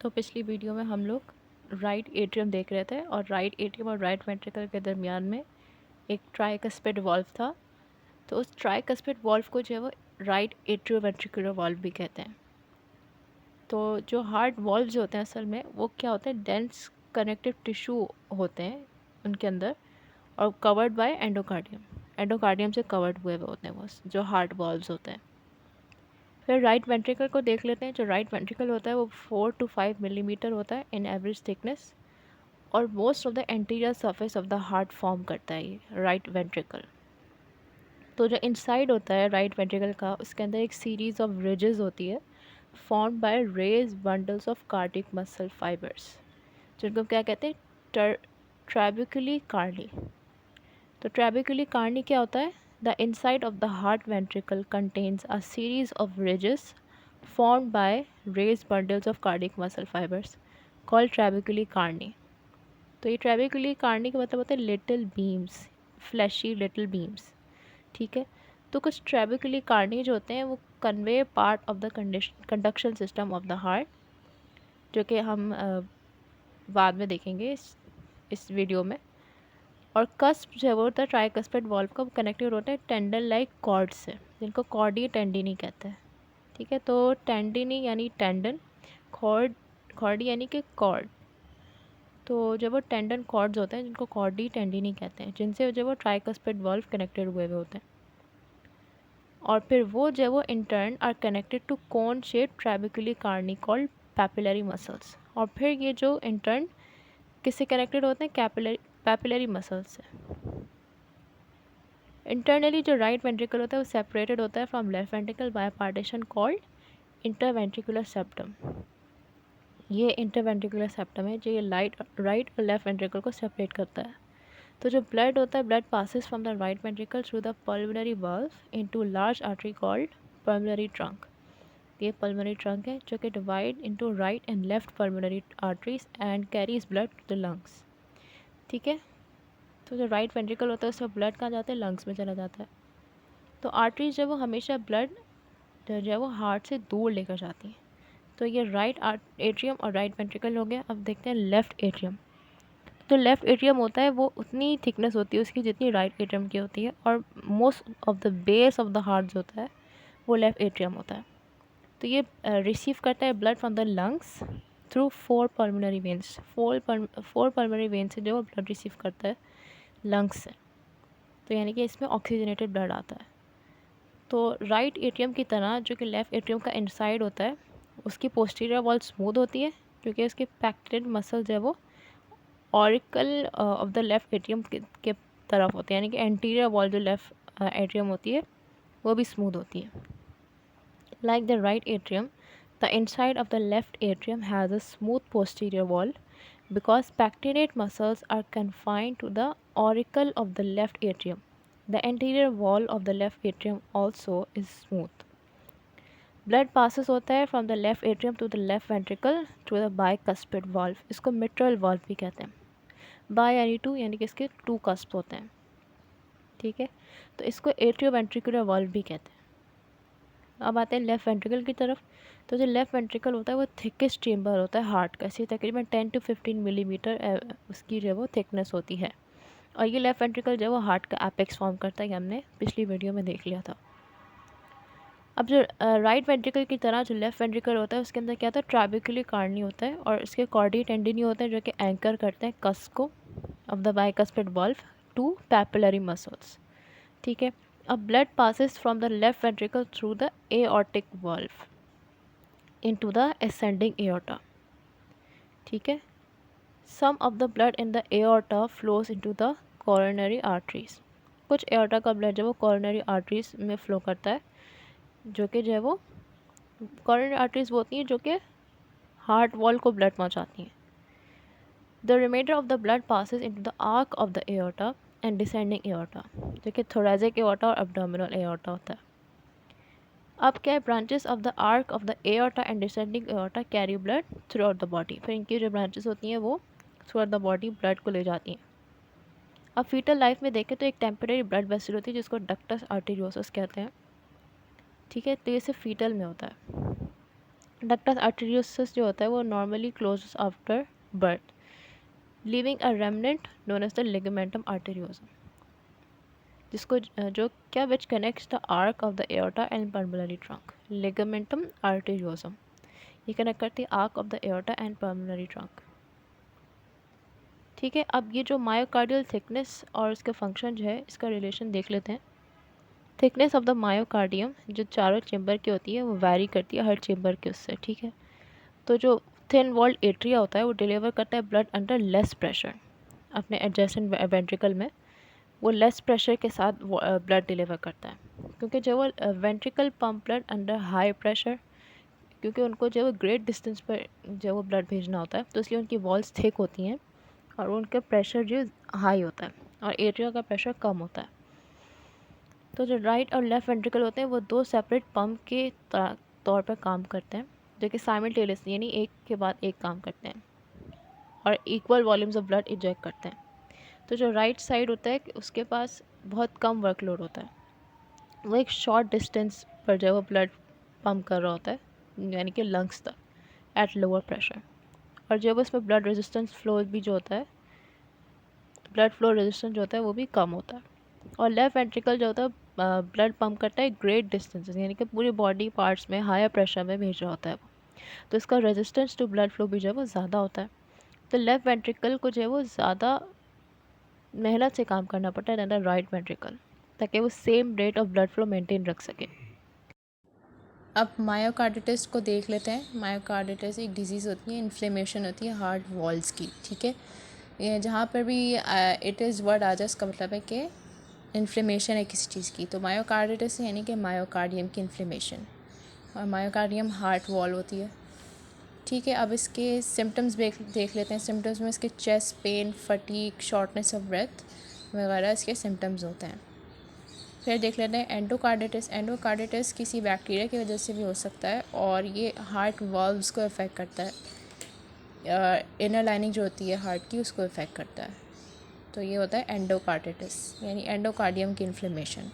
तो पिछली वीडियो में हम लोग राइट एट्रियम देख रहे थे और राइट एट्रियम और राइट वेंट्रिकल के दरमियान में एक ट्राइकस्पिड वॉल्व था। तो उस ट्राइकस्पिड वॉल्व को जो है वो राइट एट्रियोवेंट्रिकुलर वॉल्व भी कहते हैं। तो जो हार्ट वॉल्व्स होते हैं असल में वो क्या होते हैं, डेंस कनेक्टिव टिश्यू होते हैं उनके अंदर और कवर्ड बाय एंडोकार्डियम। एंडोकार्डियम से कवर्ड हुए हुए होते हैं वो जो हार्ट वॉल्व्स होते हैं। फिर राइट वेंट्रिकल को देख लेते हैं। जो राइट वेंट्रिकल होता है वो 4 to 5 मिलीमीटर होता है इन एवरेज थिकनेस और most of the anterior surface of the heart form करता है ये राइट वेंट्रिकल। तो जो इनसाइड होता है राइट वेंट्रिकल का, उसके अंदर एक सीरीज ऑफ रिजेस होती है form by raised bundles of cardiac muscle fibres, जिनको क्या कहते हैं, ट्रैबिकुली कार्नी। तो ट्रैबिकुली कार्नी क्या होता है? The inside of the heart ventricle contains a series of ridges formed by raised bundles of cardiac muscle fibers called trabecular carni। तो ये ट्रेबिकुलर कार्नी का मतलब होता है little beams, fleshy little beams. ठीक है। तो कुछ ट्रेबिकुलर कार्नी जो होते हैं वो convey part of the conduction system of the heart, जो कि हम बाद में देखेंगे इस वीडियो में। और कस्प जो है वो होता है ट्राइकस्पिड वॉल्व का, कनेक्टेड होता है टेंडन लाइक कॉर्ड से, जिनको कॉर्डी टेंडिनी कहते हैं। ठीक है। तो टेंडिनी यानी टेंडन, कॉर्ड कॉर्डी यानी कि कॉर्ड। तो जब वो टेंडन कॉर्ड्स होते हैं जिनको कॉर्डी टेंडिनी कहते हैं, जिनसे जो वो ट्राइकस्पिड वॉल्व कनेक्टेड हुए होते हैं। और फिर वो जो वो intern are connected to cone shape trabecular carneae called papillary muscles. और फिर ये जो इंटर्न किससे कनेक्टेड होते हैं? पैपिलरी मसल्स से। इंटरनली जो राइट वेंट्रिकल होता है वो सेपरेटेड होता है from left ventricle by partition called interventricular septum. ये इंटरवेंट्रिकुलर सेप्टम है जो ये राइट और लेफ्ट वेंट्रिकल को सेपरेट करता है। तो जो ब्लड होता है, blood passes from the right ventricle through the pulmonary valve into large artery called pulmonary trunk. ये पल्मोनरी ट्रंक है जो कि divide into right and left pulmonary arteries and carries blood to the lungs. ठीक है। तो जो right ventricle होता है उसका ब्लड कहाँ जाता है? लंग्स में चला जाता है। तो आर्टरीज जो वो हमेशा ब्लड जो है वो हार्ट से दूर लेकर जाती हैं। तो ये राइट एट्रियम और राइट वेंट्रिकल हो गया। अब देखते हैं लेफ़्ट एट्रियम। जो लेफ़्ट एट्रियम होता है वो उतनी थिकनेस होती है उसकी जितनी राइट एट्रियम की होती है, और most of the base of the heart जो होता है वो लेफ़्ट एट्रियम होता है। तो ये रिसीव करता है blood from the lungs through 4 pulmonary veins. Four pulmonary vein से जो वो ब्लड रिसीव करता है लंग्स से। तो यानी कि इसमें ऑक्सीजनेटेड ब्लड आता है। तो राइट एट्रियम की तरह जो कि लेफ़्ट एट्रियम का इनसाइड होता है, उसकी पोस्टीरियर वॉल स्मूथ होती है क्योंकि उसके पैक्टेड मसल जो है वो auricle of the left atrium के तरफ होती है, यानी कि एंटीरियर वॉल जो लेफ़्ट एट्रियम होती है वो भी स्मूथ होती है। Like the right atrium, the inside of the left atrium has a smooth posterior wall because pectinate muscles are confined to the auricle of the left atrium. The anterior wall of the left atrium also is smooth. Blood passes होता है from the left atrium to the left ventricle through the bicuspid valve. इसको mitral valve भी कहते हैं। Bye यानी to, यानी कि इसके 2 कस्प होते हैं। ठीक है। तो इसको एट्रियोवेंट्रिकुलर वाल्व भी कहते हैं। अब आते हैं लेफ़्ट वेंट्रिकल की तरफ। तो जो लेफ़्ट वेंट्रिकल होता है वो थिकेस्ट चेम्बर होता है हार्ट का, इसी तकरीबन 10 to 15 मिलीमीटर उसकी जो है वो थिकनेस होती है। और ये लेफ़्ट वेंट्रिकल जो है वो हार्ट का एपेक्स फॉर्म करता है, कि हमने पिछली वीडियो में देख लिया था। अब जो राइट वेंट्रिकल की तरह जो लेफ़्ट वेंट्रिकल होता है उसके अंदर क्या होता है? ट्रैबिकुलर कार्नी होता है और इसके कॉर्डी टेंडिनी होते हैं जो कि एंकर करते हैं कस्प को of the bicuspid valve to papillary muscles. ठीक है। अब blood passes from the left ventricle through the aortic valve into the ascending aorta। ठीक है। Some of the blood in the aorta flows into the coronary arteries. कुछ aorta का blood जो वो coronary arteries में फ्लो करता है, जो कि जो है वो कोरोनरी आर्टरीज वो होती हैं जो कि हार्ट वॉल को ब्लड पहुंचाती हैं। The remainder of the blood passes into the arch of the aorta and descending aorta, जो कि थोरेसिक एओर्टा और एब्डोमिनल एओर्टा होता है। अब क्या है? Branches of the arch of the aorta and descending aorta carry blood throughout the body. फिर इनकी जो ब्रांचेस होती हैं वो throughout the body blood को ले जाती हैं। अब फीटल लाइफ में देखें तो एक टेम्परेरी ब्लड वेसल होती है जिसको डक्टस आर्टेरियोसस कहते हैं। ठीक है। तो ये सिर्फ फीटल में होता है। डक्टस आर्टेरियोसस जो होता है वो normally closes after birth, leaving a remnant known as the ligamentum arteriosum, जिसको जो क्या which connects the arch of the aorta and pulmonary trunk. Ligamentum arteriosum ये कनेक्ट करती है arch of the aorta and pulmonary trunk. ठीक है, अब ये जो मायोकार्डियल थिकनेस और इसके फंक्शन जो है इसका रिलेशन देख लेते हैं। थिकनेस ऑफ द मायोकार्डियम जो चारों चेम्बर की होती है वो वैरी करती है हर चेम्बर के उससे। ठीक है, तो जो थिन वॉल्ड एट्रिया होता है वो डिलीवर करता है ब्लड अंडर लेस प्रेशर अपने एडजेसेंट वेंट्रिकल में, वो लेस प्रेशर के साथ ब्लड डिलीवर करता है, क्योंकि जो वो ventricle pump blood under high pressure, क्योंकि उनको जो वो ग्रेट डिस्टेंस पर जो वो ब्लड भेजना होता है तो इसलिए उनकी वॉल्स थिक होती हैं और उनका प्रेशर जो हाई होता है और एट्रिया का प्रेशर कम होता है। तो जो राइट और लेफ़्ट वेंट्रिकल होते हैं वो दो सेपरेट पंप के तौर पर काम करते हैं, जो कि साइमल्टेनियसली यानी एक के बाद एक काम करते हैं और equal volumes of blood eject करते हैं। तो जो राइट साइड होता है उसके पास बहुत कम वर्कलोड होता है, वो एक शॉर्ट डिस्टेंस पर जो वो ब्लड पम्प कर रहा होता है यानी कि लंग्स तक एट लोअर प्रेशर, और जब उसमें ब्लड रेजिस्टेंस फ्लो भी जो होता है, ब्लड फ्लो रेजिस्टेंस जो होता है वो भी कम होता है। और लेफ़्ट वेंट्रिकल जो होता है ब्लड पम्प करता है ग्रेट डिस्टेंसेस यानी कि पूरी बॉडी पार्ट्स में हायर प्रेशर में भेज रहा होता है वो, तो इसका रेजिस्टेंस टू ब्लड फ्लो भी जो है वो ज़्यादा होता है। तो लेफ़्ट वेंट्रिकल को जो है वो ज़्यादा मेहनत से काम करना पड़ता है दैन राइट वेंट्रिकल, ताकि वो same rate of blood flow maintain रख सके। अब मायोकार्डिटिस को देख लेते हैं। मायोकार्डिटिस एक डिजीज़ होती है, इन्फ्लेमेशन होती है हार्ट वॉल्स की। ठीक है, ये जहाँ पर भी इट इज़ वर्ड आ जाए इसका मतलब है कि इन्फ्लेमेशन है किसी चीज़ की। तो मायोकार्डिटिस यानी कि मायोकार्डियम की इन्फ्लेमेशन, और मायोकार्डियम हार्ट वॉल होती है। ठीक है, अब इसके सिम्टम्स देख लेते हैं। सिम्टम्स में इसके chest pain, fatigue, shortness of breath वगैरह इसके सिम्टम्स होते हैं। फिर देख लेते हैं एंडोकार्डिटिस। एंडोकार्डिटिस किसी बैक्टीरिया की वजह से भी हो सकता है और ये हार्ट वाल्व्स को इफ़ेक्ट करता है, इनर लाइनिंग जो होती है हार्ट की उसको इफ़ेक्ट करता है। तो ये होता है एंडोकार्डिटिस यानी एंडोकार्डियम की इन्फ्लेमेशन।